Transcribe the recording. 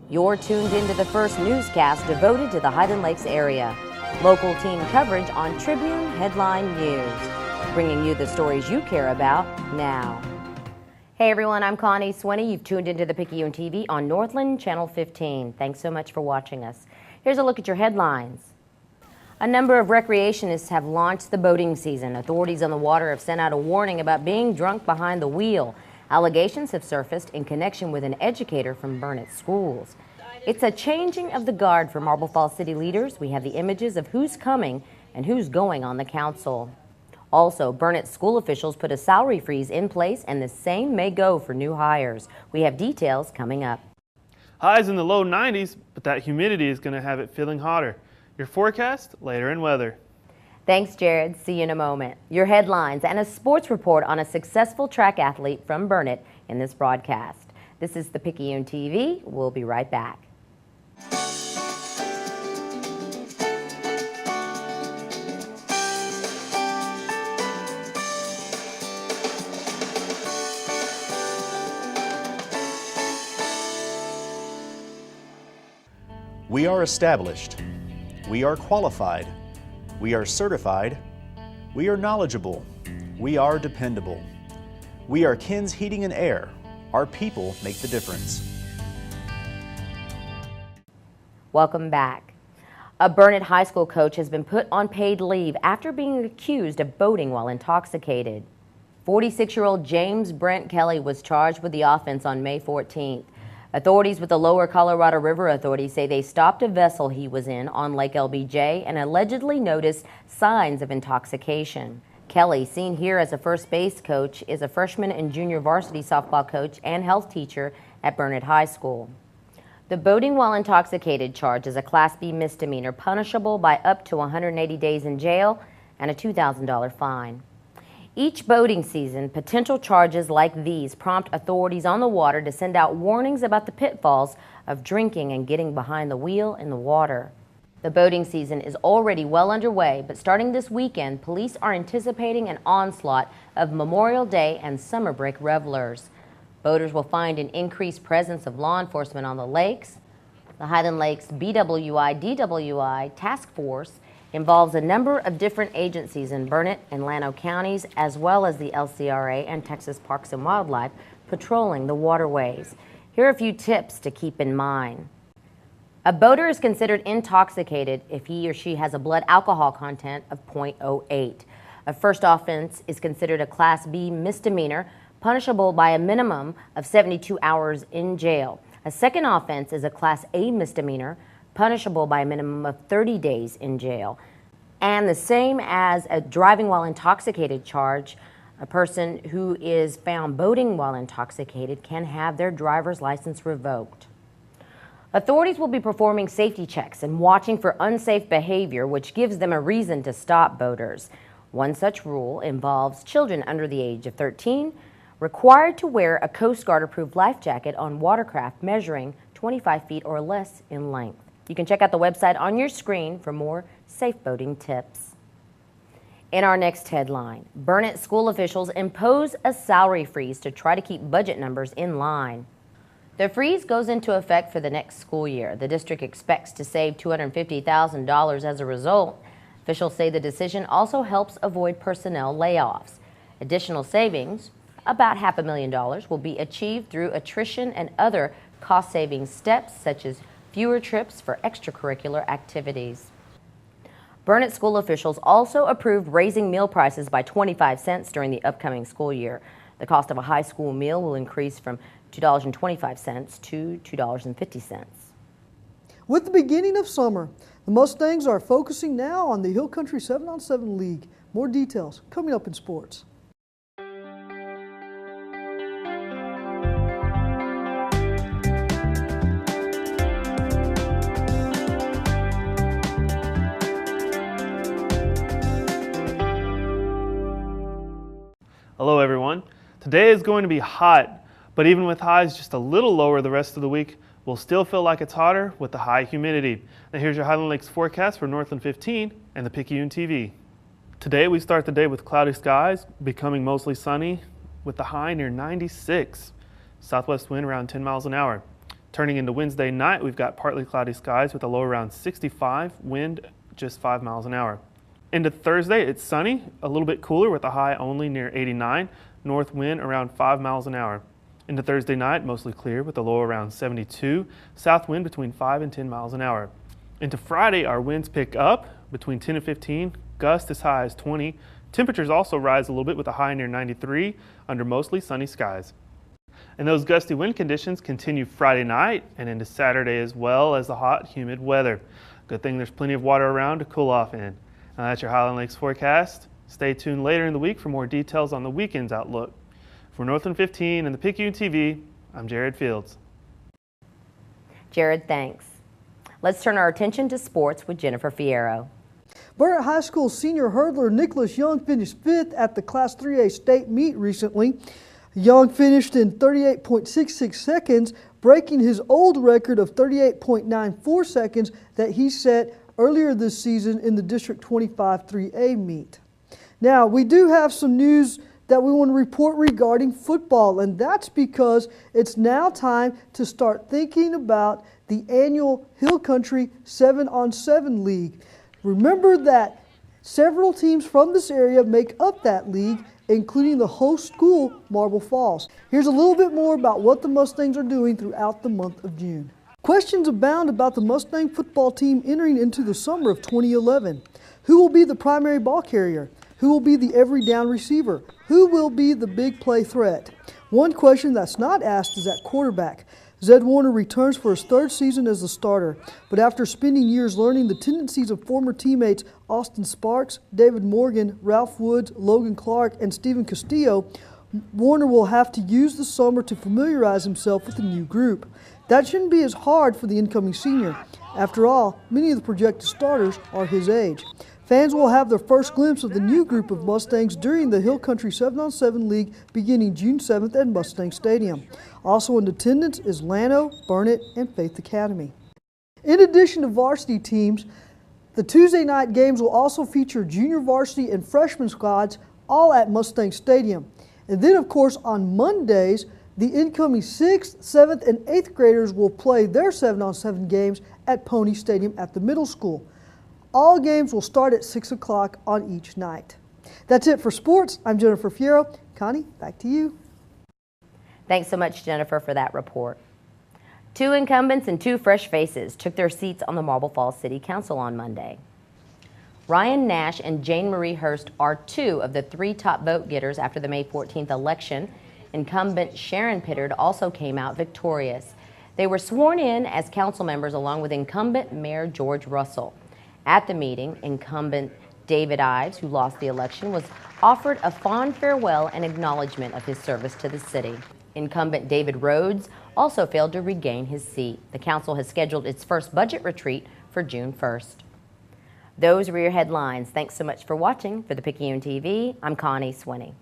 You're tuned into the first newscast devoted to the Highland Lakes area. Local team coverage on Tribune Headline News, bringing you the stories you care about now. Hey everyone, I'm Connie Swinney. You've tuned into the Picayune TV on Northland Channel 15. Thanks so much for watching us. Here's a look at your headlines. A number of recreationists have launched the boating season. Authorities on the water have sent out a warning about being drunk behind the wheel. Allegations have surfaced in connection with an educator from Burnet schools. It's a changing of the guard for Marble Falls city leaders. We have the images of who's coming and who's going on the council. Also, Burnet school officials put a salary freeze in place, and the same may go for new hires. We have details coming up. Highs in the low 90s, but that humidity is going to have it feeling hotter. Your forecast later in weather. Thanks, Jared. See you in a moment. Your headlines and a sports report on a successful track athlete from Burnet in this broadcast. This is the Picayune TV. We'll be right back. We are established. We are qualified. We are certified. We are knowledgeable. We are dependable. We are Ken's Heating and Air. Our people make the difference. Welcome back. A Burnet High School coach has been put on paid leave after being accused of boating while intoxicated. 46-year-old James Brent Kelly was charged with the offense on May 14th. Authorities with the Lower Colorado River Authority say they stopped a vessel he was in on Lake LBJ and allegedly noticed signs of intoxication. Kelly, seen here as a first base coach, is a freshman and junior varsity softball coach and health teacher at Burnet High School. The boating while intoxicated charge is a Class B misdemeanor punishable by up to 180 days in jail and a $2,000 fine. Each boating season, potential charges like these prompt authorities on the water to send out warnings about the pitfalls of drinking and getting behind the wheel in the water. The boating season is already well underway, but starting this weekend, police are anticipating an onslaught of Memorial Day and summer break revelers. Boaters will find an increased presence of law enforcement on the lakes. The Highland Lakes BWI-DWI Task Force involves a number of different agencies in Burnet and Llano counties, as well as the LCRA and Texas Parks and Wildlife patrolling the waterways. Here are a few tips to keep in mind. A boater is considered intoxicated if he or she has a blood alcohol content of 0.08. A first offense is considered a Class B misdemeanor, punishable by a minimum of 72 hours in jail. A second offense is a Class A misdemeanor, punishable by a minimum of 30 days in jail. And the same as a driving while intoxicated charge, a person who is found boating while intoxicated can have their driver's license revoked. Authorities will be performing safety checks and watching for unsafe behavior, which gives them a reason to stop boaters. One such rule involves children under the age of 13 required to wear a Coast Guard approved life jacket on watercraft measuring 25 feet or less in length. You can check out the website on your screen for more safe boating tips. In our next headline, Burnet school officials impose a salary freeze to try to keep budget numbers in line. The freeze goes into effect for the next school year. The district expects to save $250,000 as a result. Officials say the decision also helps avoid personnel layoffs. Additional savings, about $500,000, will be achieved through attrition and other cost-saving steps such as fewer trips for extracurricular activities. Burnet school officials also approved raising meal prices by 25 cents during the upcoming school year. The cost of a high school meal will increase from $2.25 to $2.50. With the beginning of summer, the Mustangs are focusing now on the Hill Country 7-on-7 League. More details coming up in sports. Hello everyone. Today is going to be hot, but even with highs just a little lower the rest of the week, we'll still feel like it's hotter with the high humidity. Now here's your Highland Lakes forecast for Northland 15 and the Picayune TV. Today we start the day with cloudy skies, becoming mostly sunny with the high near 96. Southwest wind around 10 miles an hour. Turning into Wednesday night, we've got partly cloudy skies with a low around 65, wind just 5 miles an hour. Into Thursday, it's sunny, a little bit cooler with a high only near 89, north wind around 5 miles an hour. Into Thursday night, mostly clear with a low around 72, south wind between 5 and 10 miles an hour. Into Friday, our winds pick up between 10 and 15, gusts as high as 20. Temperatures also rise a little bit with a high near 93 under mostly sunny skies. And those gusty wind conditions continue Friday night and into Saturday as well as the hot, humid weather. Good thing there's plenty of water around to cool off in. Now that's your Highland Lakes forecast. Stay tuned later in the week for more details on the weekend's outlook. For Northland 15 and the Picayune TV, I'm Jared Fields. Jared, thanks. Let's turn our attention to sports with Jennifer Fierro. Burnet High School senior hurdler Nicholas Young finished 5th at the Class 3A state meet recently. Young finished in 38.66 seconds, breaking his old record of 38.94 seconds that he set earlier this season in the District 25 3A meet. Now, we do have some news that we want to report regarding football, and that's because it's now time to start thinking about the annual Hill Country 7-on-7 League. Remember that several teams from this area make up that league, including the host school, Marble Falls. Here's a little bit more about what the Mustangs are doing throughout the month of June. Questions abound about the Mustang football team entering into the summer of 2011. Who will be the primary ball carrier? Who will be the every down receiver? Who will be the big play threat? One question that's not asked is at quarterback. Zed Warner returns for his 3rd season as the starter, but after spending years learning the tendencies of former teammates Austin Sparks, David Morgan, Ralph Woods, Logan Clark, and Stephen Castillo, Warner will have to use the summer to familiarize himself with the new group. That shouldn't be as hard for the incoming senior. After all, many of the projected starters are his age. Fans will have their first glimpse of the new group of Mustangs during the Hill Country 7-on-7 League beginning June 7th at Mustang Stadium. Also in attendance is Llano, Burnet, and Faith Academy. In addition to varsity teams, the Tuesday night games will also feature junior varsity and freshman squads, all at Mustang Stadium. And then, of course, on Mondays, the incoming 6th, 7th, and 8th graders will play their 7-on-7 games at Pony Stadium at the middle school. All games will start at 6 o'clock on each night. That's it for sports. I'm Jennifer Fierro. Connie, back to you. Thanks so much, Jennifer, for that report. 2 incumbents and 2 fresh faces took their seats on the Marble Falls City Council on Monday. Ryan Nash and Jane Marie Hurst are 2 of the 3 top vote getters after the May 14th election. Incumbent Sharon Pittard also came out victorious. They were sworn in as council members along with incumbent Mayor George Russell. At the meeting, incumbent David Ives, who lost the election, was offered a fond farewell and acknowledgement of his service to the city. Incumbent David Rhodes also failed to regain his seat. The council has scheduled its first budget retreat for June 1st. Those were your headlines. Thanks so much for watching. For the Picayune TV, I'm Connie Swinney.